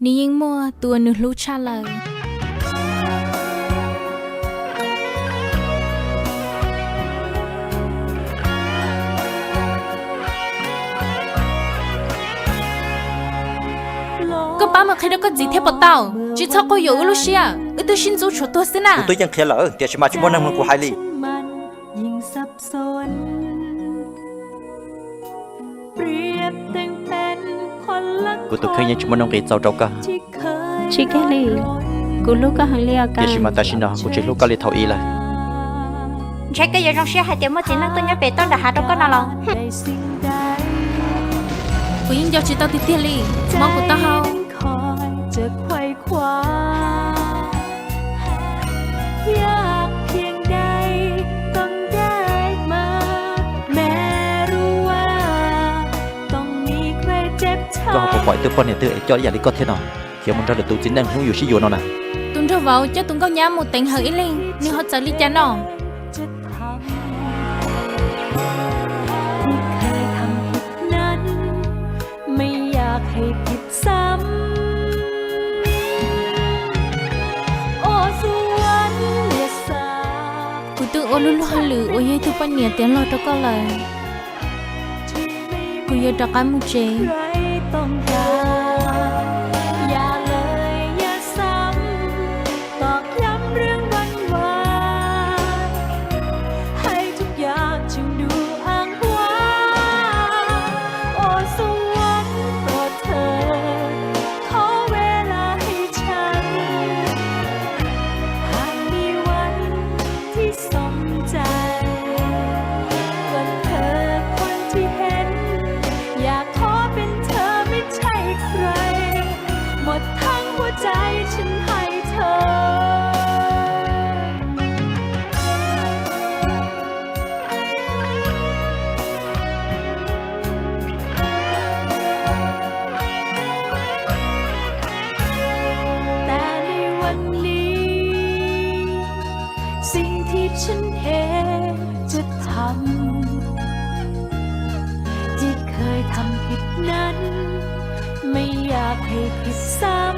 นี่ยิ่งมัวตัวหนูรู้ชาเลยก็ป้ามาใครได้ก็จีเทปเต่าจีชอบก็อยู่ลูเชียตัวชินจูชัวตัวสินะตัวยังเคลียร์เหรอเดี๋ยวฉันมาชิมอนนั่งมึงกูไฮลี่ยิ่งสับสนเปรียบแต่งเป็นคนละกูตัวเคยยังชิมอนนั่งเรียนเจ้าเจ้ากันชิคกี้ลี่กูลูกก็หันเลี้ยกันเดี๋ยวฉันมาแต่ชินนะกูจะลูกก็เลยเท่าอีเลยใช้ก็ยังต้องเชื่อให้เดี๋ยวเมื่อจีนั่งตัวนี้เป็นต้นดาหาตัวก็น่าลองกูยิ่งยาวจีตาติเตียลี่มองกูตาเฮาจะไขว่คว้ายากเพียงใดต้องได้มาแม้รู้ว่าต้องมีใครเจ็บช้ำก็เขาปล่อยตัวปนเนี่ยตัวไอ้จอยอย่าลิกอดเท่านั้นเดี๋ยวมันจะเดือดตัวจินนั่งหูอยู่ชิโยนเอานะตุนเธอเว้าเจ้าตุนก็ย้ำหมดแต่งเหยลิงนี่เขาจะลิจานอจะทำที่เคยทำผิดนั้นไม่อยากให้ผิดซ้ำโอลุลุฮัลลือโอ้ยตัวปัญญาเตียนรอตัวก็เลยกูอยากจะการมุเจอย่าเลยอย่าซ้ำตอกย้ำเรื่องวันวานให้ทุกอย่างจึงดูอ้างว้างโอ้สวรรค์โปรดเธอขอเวลาให้ฉันหากมีวันที่สมใจว่าเธอคนที่เห็นอยากขอเป็นเธอไม่ใช่ใครหมดทั้งหัวใจฉันให้เธอแต่ในวันนี้สิ่งที่ฉันเองจะทำที่เคยทำผิดนั้นไม่อยากให้ผิดซ้ำ